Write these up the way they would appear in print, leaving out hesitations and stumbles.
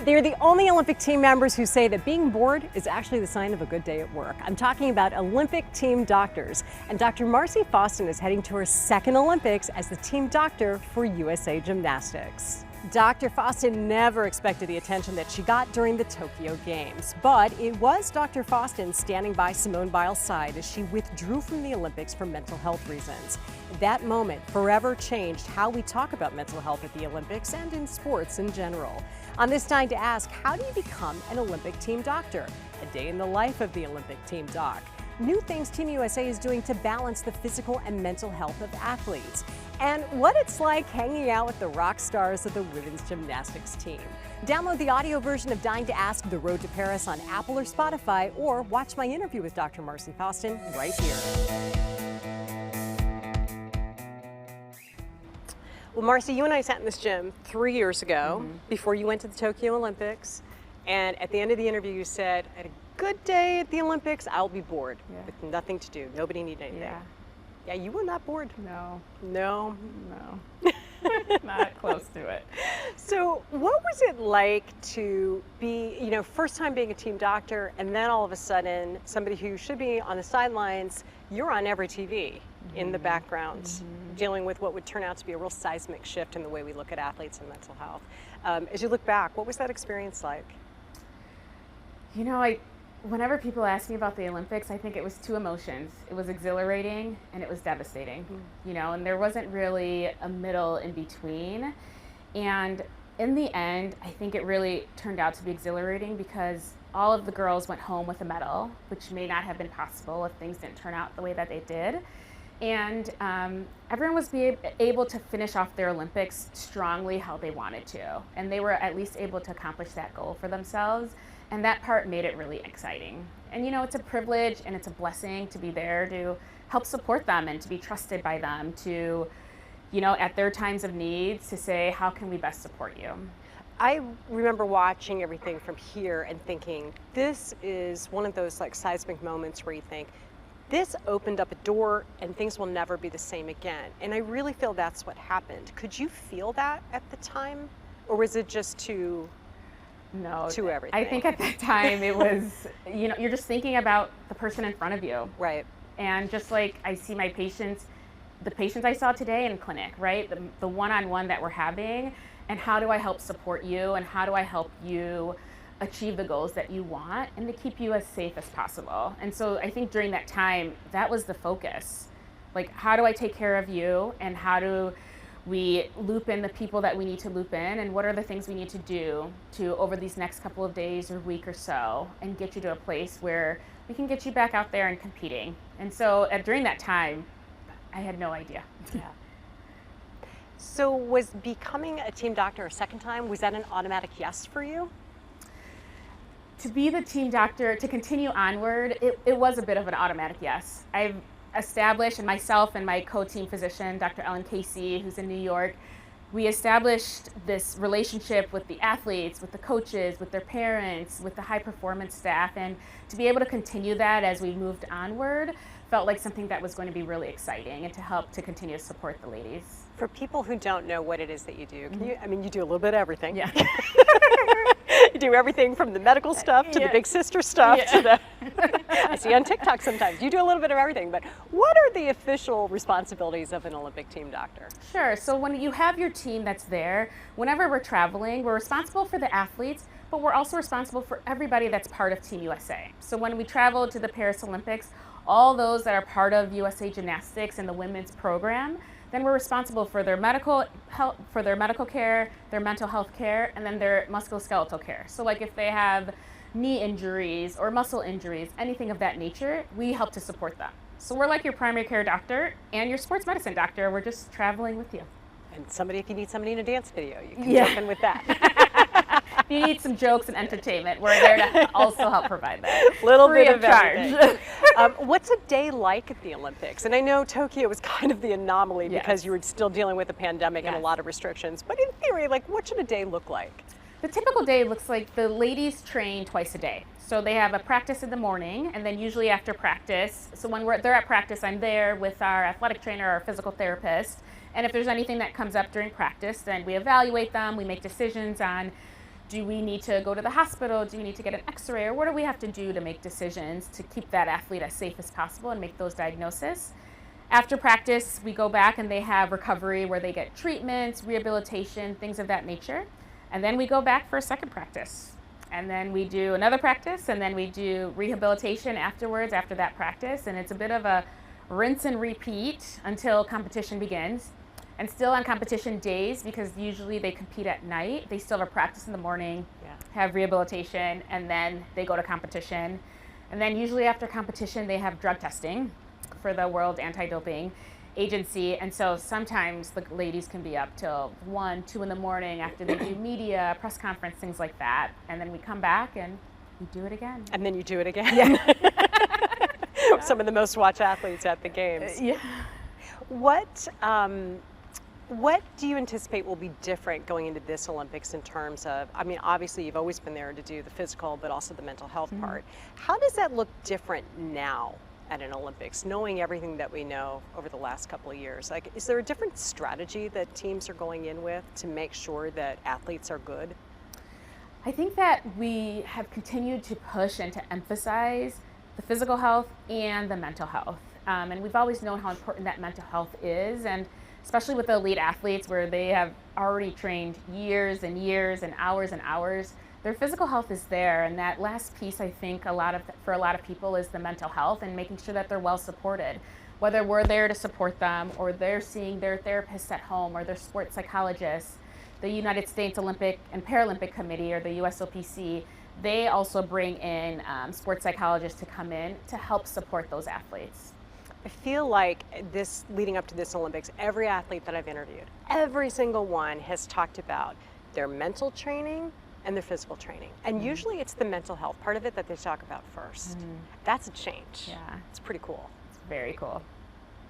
They're the only Olympic team members who say that being bored is actually the sign of a good day at work. I'm talking about Olympic team doctors. And Dr. Marcy Faustin is heading to her second Olympics as the team doctor for USA Gymnastics. Dr. Faustin never expected the attention that she got during the Tokyo Games, but it was Dr. Faustin standing by Simone Biles' side as she withdrew from the Olympics for mental health reasons. That moment forever changed how we talk about mental health at the Olympics and in sports in general. On this Dying to Ask, how do you become an Olympic team doctor? A day in the life of the Olympic team doc. New things Team USA is doing to balance the physical and mental health of athletes. And what it's like hanging out with the rock stars of the women's gymnastics team. Download the audio version of Dying to Ask The Road to Paris on Apple or Spotify, or watch my interview with Dr. Marcy Faustin right here. Well, Marcy, you and I sat in this gym 3 years ago before you went to the Tokyo Olympics. And at the end of the interview, you said, I had a good day at the Olympics, I'll be bored with nothing to do. Nobody need anything. Yeah, you were not bored. No. No? No. Not close to it. So what was it like to be, first time being a team doctor, and then all of a sudden, somebody who should be on the sidelines, you're on every TV in the background, dealing with what would turn out to be a real seismic shift in the way we look at athletes and mental health. As you look back, what was that experience like? Whenever people ask me about the Olympics, I think it was two emotions. It was exhilarating and it was devastating, and there wasn't really a middle in between. And in the end, I think it really turned out to be exhilarating because all of the girls went home with a medal, which may not have been possible if things didn't turn out the way that they did. And everyone was able to finish off their Olympics strongly how they wanted to. And they were at least able to accomplish that goal for themselves. And that part made it really exciting. And it's a privilege and it's a blessing to be there to help support them and to be trusted by them to, at their times of needs, to say, how can we best support you? I remember watching everything from here and thinking, this is one of those seismic moments where you think, this opened up a door and things will never be the same again. And I really feel that's what happened. Could you feel that at the time? Or was it just too everything? I think at that time it was, you're just thinking about the person in front of you. Right. And just like I see my patients, the patients I saw today in clinic, right? The one-on-one that we're having, and how do I help support you and how do I help you achieve the goals that you want and to keep you as safe as possible. And so I think during that time, that was the focus. Like, how do I take care of you and how do we loop in the people that we need to loop in, and what are the things we need to do to, over these next couple of days or week or so, and get you to a place where we can get you back out there and competing. And so during that time, I had no idea. Yeah. So was becoming a team doctor a second time, was that an automatic yes for you? To be the team doctor, to continue onward, it was a bit of an automatic yes. I've established, and myself and my co-team physician, Dr. Ellen Casey, who's in New York, we established this relationship with the athletes, with the coaches, with their parents, with the high performance staff, and to be able to continue that as we moved onward felt like something that was going to be really exciting and to help to continue to support the ladies. For people who don't know what it is that you do, you do a little bit of everything. Yeah. You do everything from the medical stuff to the big sister stuff to the, I see on TikTok sometimes, you do a little bit of everything, but what are the official responsibilities of an Olympic team doctor? Sure, so when you have your team that's there, whenever we're traveling, we're responsible for the athletes, but we're also responsible for everybody that's part of Team USA. So when we travel to the Paris Olympics, all those that are part of USA Gymnastics and the women's program, then we're responsible for their medical care, their mental health care, and then their musculoskeletal care. So like if they have knee injuries or muscle injuries, anything of that nature, we help to support them. So we're like your primary care doctor and your sports medicine doctor. We're just traveling with you. And if you need somebody in a dance video, you can jump in with that. If you need some jokes and entertainment, we're there to also help provide that. Little Free bit of charge. What's a day like at the Olympics? And I know Tokyo was kind of the anomaly because you were still dealing with a pandemic and a lot of restrictions. But in theory, what should a day look like? The typical day looks like the ladies train twice a day. So they have a practice in the morning, and then usually after practice, so when they're at practice, I'm there with our athletic trainer, our physical therapist, and if there's anything that comes up during practice, then we evaluate them, we make decisions on do we need to go to the hospital? Do we need to get an x-ray? Or what do we have to do to make decisions to keep that athlete as safe as possible and make those diagnoses? After practice, we go back and they have recovery where they get treatments, rehabilitation, things of that nature. And then we go back for a second practice. And then we do another practice, and then we do rehabilitation afterwards, after that practice. And it's a bit of a rinse and repeat until competition begins. And still on competition days, because usually they compete at night, they still have a practice in the morning, have rehabilitation, and then they go to competition. And then usually after competition, they have drug testing for the World Anti-Doping Agency. And so sometimes the ladies can be up till 1, 2 in the morning after they do media, press conference, things like that. And then we come back and we do it again. And then you do it again. Yeah. Some of the most watched athletes at the games. Yeah. What do you anticipate will be different going into this Olympics in terms of, I mean, obviously you've always been there to do the physical, but also the mental health part. How does that look different now at an Olympics, knowing everything that we know over the last couple of years? Like, is there a different strategy that teams are going in with to make sure that athletes are good? I think that we have continued to push and to emphasize the physical health and the mental health. And we've always known how important that mental health is, and especially with the elite athletes where they have already trained years and years and hours, their physical health is there. And that last piece, I think, for a lot of people is the mental health and making sure that they're well supported. Whether we're there to support them or they're seeing their therapists at home or their sports psychologists, the United States Olympic and Paralympic Committee or the USOPC, they also bring in sports psychologists to come in to help support those athletes. I feel like this, leading up to this Olympics, every athlete that I've interviewed, every single one has talked about their mental training and their physical training. And usually it's the mental health part of it that they talk about first. That's a change. Yeah. It's pretty cool. It's very cool.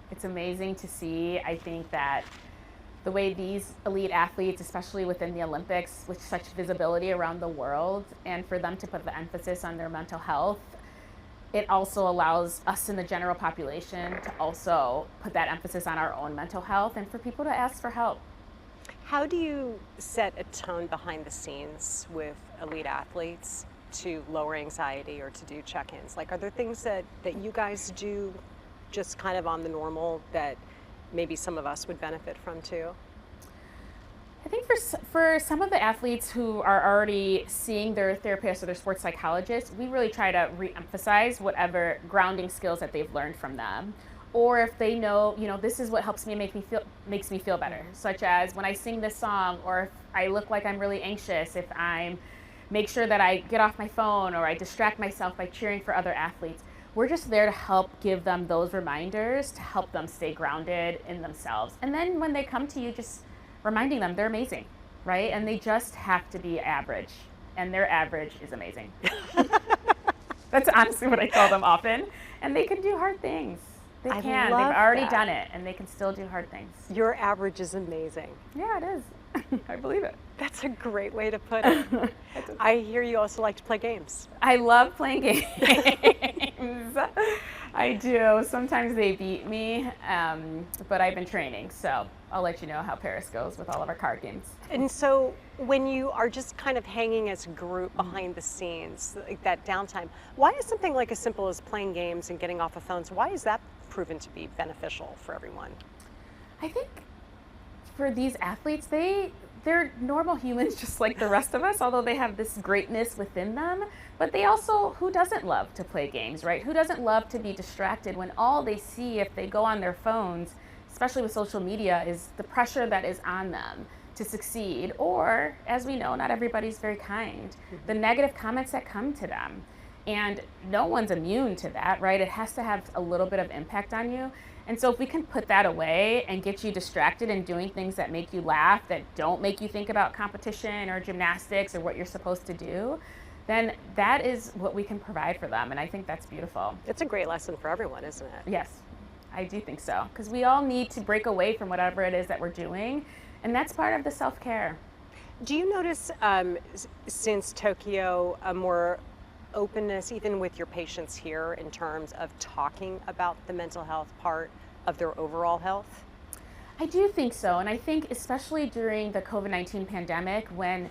It's amazing to see. I think that the way these elite athletes, especially within the Olympics, with such visibility around the world, and for them to put the emphasis on their mental health, it also allows us in the general population to also put that emphasis on our own mental health and for people to ask for help. How do you set a tone behind the scenes with elite athletes to lower anxiety or to do check-ins? Like, are there things that you guys do just kind of on the normal that maybe some of us would benefit from too? I think for some of the athletes who are already seeing their therapist or their sports psychologist, we really try to re-emphasize whatever grounding skills that they've learned from them. Or if they know, this is what helps me makes me feel better, such as when I sing this song, or if I look like I'm really anxious, if I make sure that I get off my phone or I distract myself by cheering for other athletes. We're just there to help give them those reminders to help them stay grounded in themselves. And then when they come to you, just reminding them they're amazing, right? And they just have to be average, and their average is amazing. That's honestly what I tell them often. And they can do hard things. They can. They've already done it, and they can still do hard things. Your average is amazing. Yeah, it is. I believe it. That's a great way to put it. I hear you also like to play games. I love playing games. I do. Sometimes they beat me, but I've been training, so I'll let you know how Paris goes with all of our card games. And so when you are just kind of hanging as a group behind the scenes, like that downtime, why is something like as simple as playing games and getting off of phones, why is that proven to be beneficial for everyone? I think for these athletes, they're normal humans just like the rest of us, although they have this greatness within them. But they also, who doesn't love to play games, right? Who doesn't love to be distracted when all they see if they go on their phones, especially with social media, is the pressure that is on them to succeed. Or, as we know, not everybody's very kind. The negative comments that come to them. And no one's immune to that, right? It has to have a little bit of impact on you. And so if we can put that away and get you distracted and doing things that make you laugh, that don't make you think about competition or gymnastics or what you're supposed to do, then that is what we can provide for them. And I think that's beautiful. It's a great lesson for everyone, isn't it? Yes, I do think so. Because we all need to break away from whatever it is that we're doing. And that's part of the self-care. Do you notice since Tokyo a more openness even with your patients here in terms of talking about the mental health part of their overall health? I do think so. And I think especially during the COVID-19 pandemic, when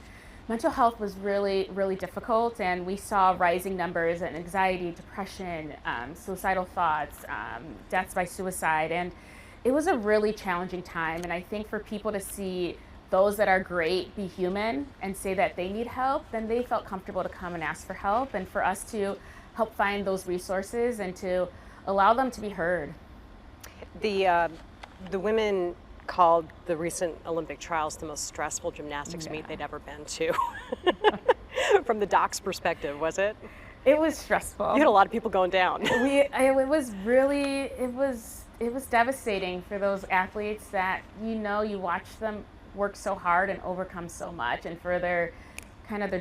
mental health was really, really difficult, and we saw rising numbers in anxiety, depression, suicidal thoughts, deaths by suicide, and it was a really challenging time. And I think for people to see those that are great be human and say that they need help, then they felt comfortable to come and ask for help, and for us to help find those resources and to allow them to be heard. The women called the recent Olympic trials the most stressful gymnastics meet Yeah. they'd ever been to. From the doc's perspective, was it? It was stressful. You had a lot of people going down. It was really, it was devastating for those athletes that, you watch them work so hard and overcome so much, and for their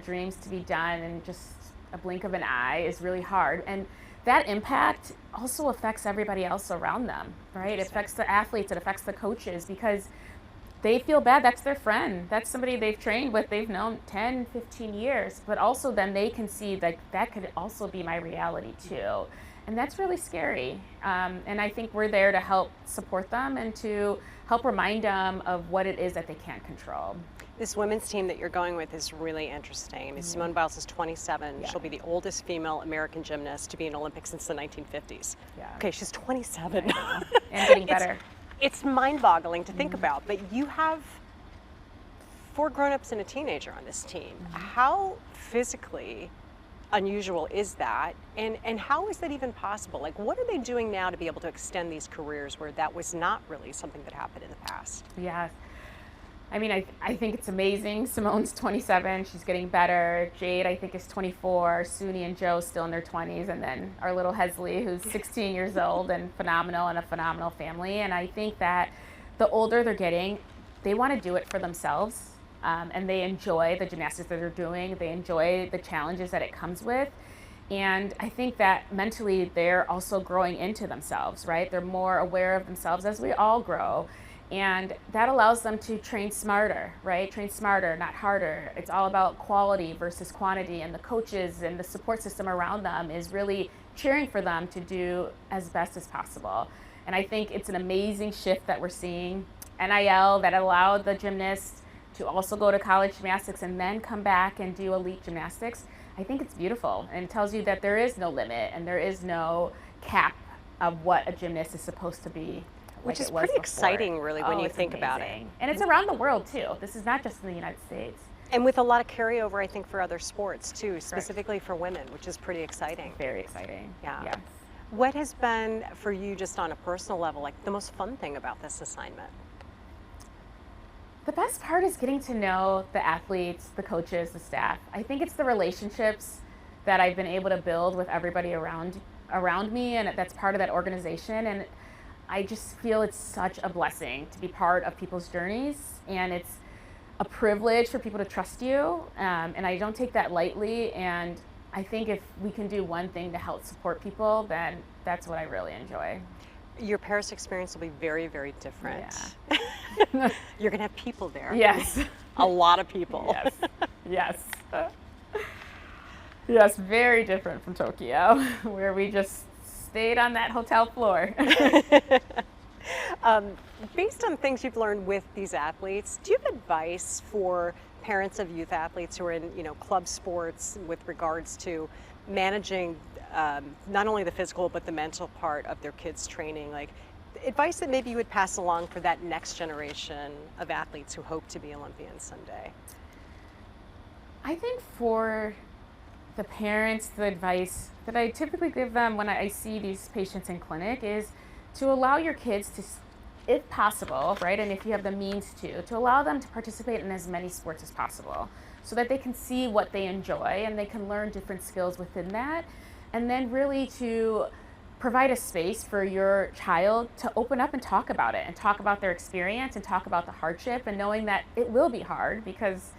dreams to be done in just a blink of an eye is really hard. And that impact also affects everybody else around them, right? It affects the athletes, it affects the coaches, because they feel bad. That's their friend. That's somebody they've trained with, they've known 10, 15 years. But also then they can see that that could also be my reality too. And that's really scary. And I think we're there to help support them and to help remind them of what it is that they can't control. This women's team that you're going with is really interesting. I mean, Simone Biles is 27. Yeah. She'll be the oldest female American gymnast to be in Olympics since the 1950s. Yeah. Okay, she's 27. And getting better. It's mind-boggling to think about, but you have 4 grown-ups and a teenager on this team. How physically unusual is that, and how is that even possible? Like, what are they doing now to be able to extend these careers where that was not really something that happened in the past? Yeah. I mean, I think it's amazing. Simone's 27. She's getting better. Jade, I think, is 24. Suni and Joe still in their 20s. And then our little Hesley, who's 16 years old and phenomenal, and a phenomenal family. And I think that the older they're getting, they want to do it for themselves. And they enjoy the gymnastics that they're doing. They enjoy the challenges that it comes with. And I think that mentally they're also growing into themselves, right? They're more aware of themselves, as we all grow. And that allows them to train smarter, right? Train smarter, not harder. It's all about quality versus quantity, and the coaches and the support system around them is really cheering for them to do as best as possible. And I think it's an amazing shift that we're seeing. NIL that allowed the gymnasts to also go to college gymnastics and then come back and do elite gymnastics. I think it's beautiful, and it tells you that there is no limit and there is no cap of what a gymnast is supposed to be. Which like is it was pretty before. exciting, really, when you It's think about it. amazing. And it's around the world too. This is not just in the United States. And with a lot of carryover, I think, for other sports too, specifically for women, which is pretty exciting. Very exciting. Yeah. Yes. What has been, for you, just on a personal level, like the most fun thing about this assignment? The best part is getting to know the athletes, the coaches, the staff. I think it's the relationships that I've been able to build with everybody around me, and that's part of that organization. And I just feel it's such a blessing to be part of people's journeys, and it's a privilege for people to trust you. And I don't take that lightly. And I think if we can do one thing to help support people, then that's what I really enjoy. Your Paris experience will be very, very different. Yeah. You're going to have people there. Yes. A lot of people. Yes. Yes. Yes, very different from Tokyo, where we just stayed on that hotel floor. Based on things you've learned with these athletes, do you have advice for parents of youth athletes who are in, club sports with regards to managing not only the physical but the mental part of their kids' training? Like, advice that maybe you would pass along for that next generation of athletes who hope to be Olympians someday? I think for the parents, the advice that I typically give them when I see these patients in clinic is to allow your kids to, if possible, right, and if you have the means to allow them to participate in as many sports as possible, so that they can see what they enjoy and they can learn different skills within that, and then really to provide a space for your child to open up and talk about it, and talk about their experience, and talk about the hardship, and knowing that it will be hard, because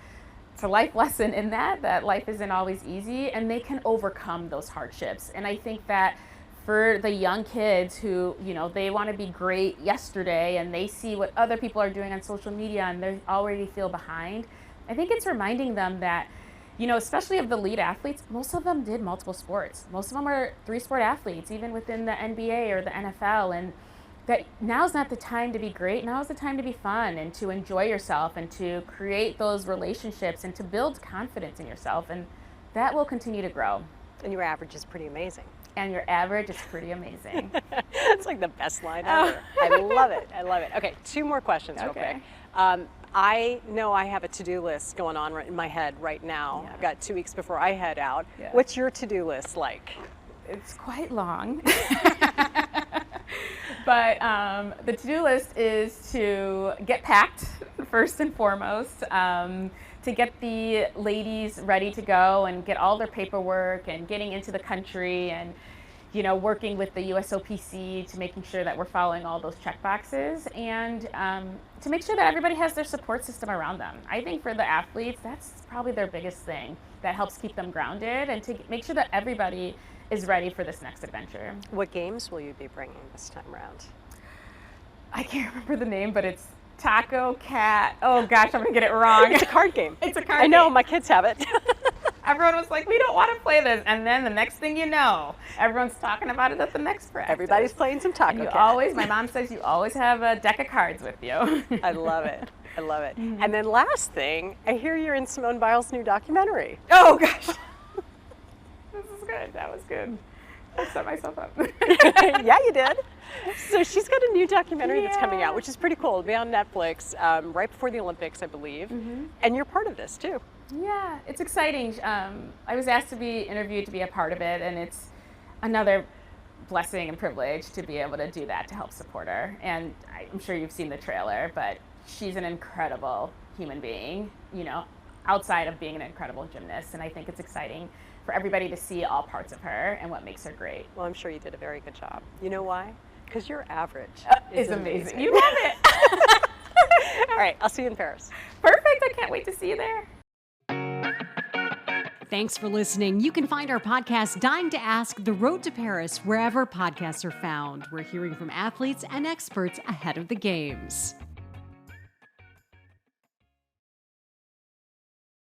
it's a life lesson in that life isn't always easy, and they can overcome those hardships. And I think that for the young kids who, they want to be great yesterday, and they see what other people are doing on social media and they already feel behind, I think it's reminding them that, especially of the lead athletes, most of them did multiple sports. Most of them are 3-sport athletes, even within the NBA or the NFL. And that now's not the time to be great. Now is the time to be fun and to enjoy yourself and to create those relationships and to build confidence in yourself. And that will continue to grow. And your average is pretty amazing. And your average is pretty amazing. It's like the best line ever. I love it. I love it. Okay, 2 more questions real quick. I know I have a to-do list going on right in my head right now. Yeah. I've got 2 weeks before I head out. Yeah. What's your to-do list like? It's quite long. But the to-do list is to get packed first and foremost, to get the ladies ready to go and get all their paperwork and getting into the country and, you know, working with the USOPC to making sure that we're following all those check boxes and to make sure that everybody has their support system around them. I think for the athletes, that's probably their biggest thing that helps keep them grounded and to make sure that everybody is ready for this next adventure. What games will you be bringing this time around? I can't remember the name, but it's Taco Cat. Oh gosh, I'm gonna get it wrong. It's a card game. It's a card game. I know, my kids have it. Everyone was like, we don't want to play this. And then the next thing you know, everyone's talking about it at the next practice. Everybody's playing some Taco And you Cat. always, my mom says you always have a deck of cards with you. I love it. I love it. And then last thing, I hear you're in Simone Biles' new documentary. Oh gosh. This is good. That was good. I set myself up. Yeah, you did. So she's got a new documentary that's coming out, which is pretty cool. It'll be on Netflix right before the Olympics, I believe. And you're part of this too. Yeah, it's exciting. I was asked to be interviewed to be a part of it, and it's another blessing and privilege to be able to do that to help support her. And I'm sure you've seen the trailer, but she's an incredible human being, you know, outside of being an incredible gymnast. And I think it's exciting for everybody to see all parts of her and what makes her great. Well, I'm sure you did a very good job. You know why? Because your average It's amazing. You love it. All right, I'll see you in Paris. Perfect. I can't wait to see you there. Thanks for listening. You can find our podcast, Dying to Ask, The Road to Paris, wherever podcasts are found. We're hearing from athletes and experts ahead of the games.